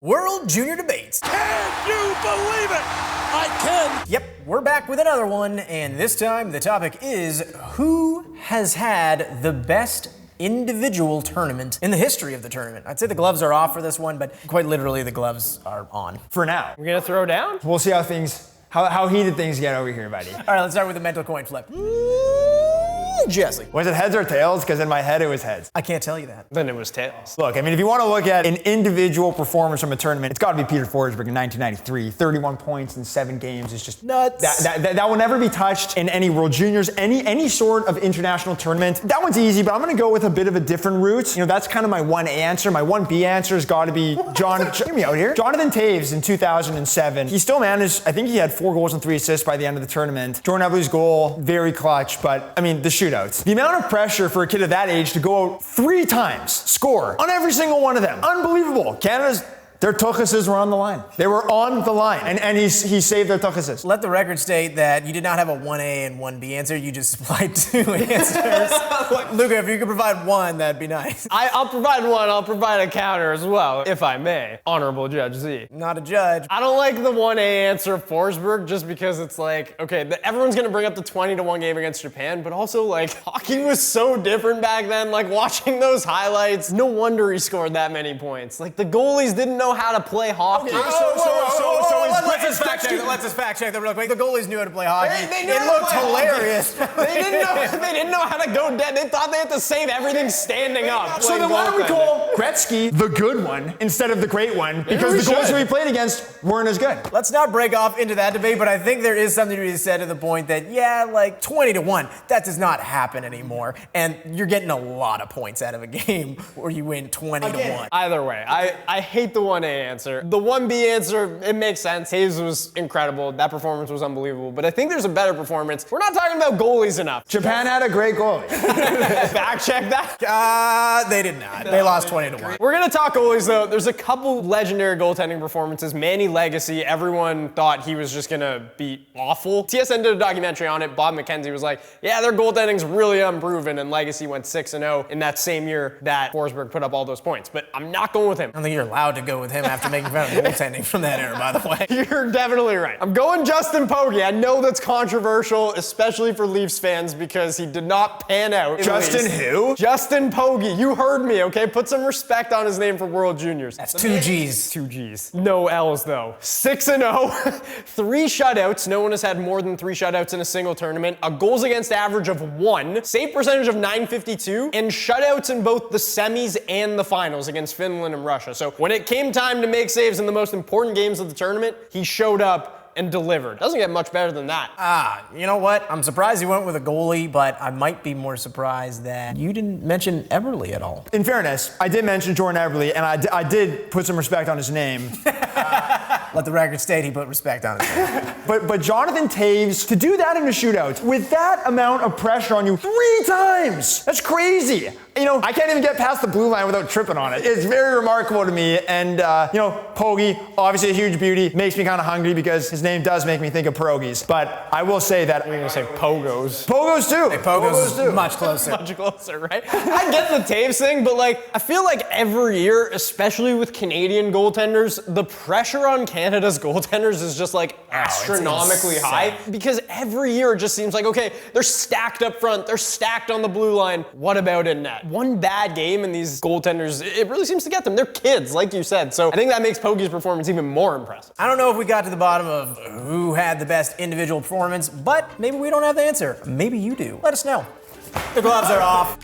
World Junior Debates. Can you believe it? I can. Yep, we're back with another one, and this time the topic is who has had the best individual tournament in the history of the tournament. I'd say the gloves are off for this one, but quite literally the gloves are on. For now. We're gonna throw down? We'll see how heated things get over here, buddy. All right, let's start with the mental coin flip. Jesse. Was it heads or tails? Because in my head it was heads. I can't tell you that. Then it was tails. Look, I mean, if you want to look at an individual performance from a tournament, it's got to be Peter Forsberg in 1993. 31 points in 7 games is just nuts. That will never be touched in any World Juniors, any sort of international tournament. That one's easy, but I'm going to go with a bit of a different route. You know, that's kind of my 1A answer. My 1B answer has got to be hear me out here. Jonathan Toews in 2007. He still managed, I think he had 4 goals and 3 assists by the end of the tournament. Jordan Eberle's goal, very clutch, but I mean, the shootouts. The amount of pressure for a kid of that age to go out 3 times, score on every single one of them. Unbelievable. Their tuchuses were on the line. They were on the line, and he saved their tuchuses. Let the record state that you did not have a 1A and 1B answer, you just supplied 2 answers. Luca, if you could provide one, that'd be nice. I'll provide one, I'll provide a counter as well, if I may. Honorable Judge Z. Not a judge. I don't like the 1A answer of Forsberg just because it's like, okay, everyone's gonna bring up the 20-1 game against Japan, but also like, hockey was so different back then, like watching those highlights, no wonder he scored that many points. Like the goalies didn't know how to play hockey. Let's just fact check that real quick. The goalies knew how to play hockey. It looked hilarious. They didn't know how to go dead. They thought they had to save everything standing up. So then why don't we call Gretzky the good one instead of the great one? Because the goalies we played against weren't as good. Let's not break off into that debate, but I think there is something to be said to the point that, yeah, like 20-1, that does not happen anymore. And you're getting a lot of points out of a game where you win 20-1. Either way, I hate the 1A answer. The 1B answer, it makes sense. Toews was incredible. That performance was unbelievable. But I think there's a better performance. We're not talking about goalies enough. Japan had a great goalie. Fact check that. They did not. They lost 20-1. We're gonna talk goalies though. There's a couple legendary goaltending performances. Manny Legacy, everyone thought he was just gonna be awful. TSN did a documentary on it. Bob McKenzie was like, yeah, their goaltending's really unproven, and Legacy went 6-0 in that same year that Forsberg put up all those points. But I'm not going with him. I don't think you're allowed to go with him after making fun of goaltending from that era, by the way. You're definitely right. I'm going Justin Pogge. I know that's controversial, especially for Leafs fans, because he did not pan out. Justin who? Justin Pogge. You heard me, okay? Put some respect on his name for World Juniors. That's 2 G's. 2 G's. No L's though. 6-0, 3 shutouts. No one has had more than 3 shutouts in a single tournament. A goals against average of 1, save percentage of .952, and shutouts in both the semis and the finals against Finland and Russia. So when it came time to make saves in the most important games of the tournament, he showed up and delivered. Doesn't get much better than that. You know what? I'm surprised you went with a goalie, but I might be more surprised that you didn't mention Eberle at all. In fairness, I did mention Jordan Eberle, and I did put some respect on his name. Let the record state he put respect on his name. But Jonathan Toews, to do that in a shootout, with that amount of pressure on you 3 times, that's crazy. You know, I can't even get past the blue line without tripping on it. It's very remarkable to me, and you know, Pogge, obviously a huge beauty, makes me kind of hungry because his name does make me think of pierogies. But I will say that I'm gonna say Pogos. Pogos too. Hey, Pogos too. Much closer. Much closer, right? I get the Toews thing, but like, I feel like every year, especially with Canadian goaltenders, the pressure on Canada's goaltenders is just like astronomically high, because every year it just seems like, okay, they're stacked up front, they're stacked on the blue line. What about in net? One bad game and these goaltenders, it really seems to get them. They're kids, like you said. So I think that makes Pogge's performance even more impressive. I don't know if we got to the bottom of who had the best individual performance, but maybe we don't have the answer. Maybe you do. Let us know. The gloves are off.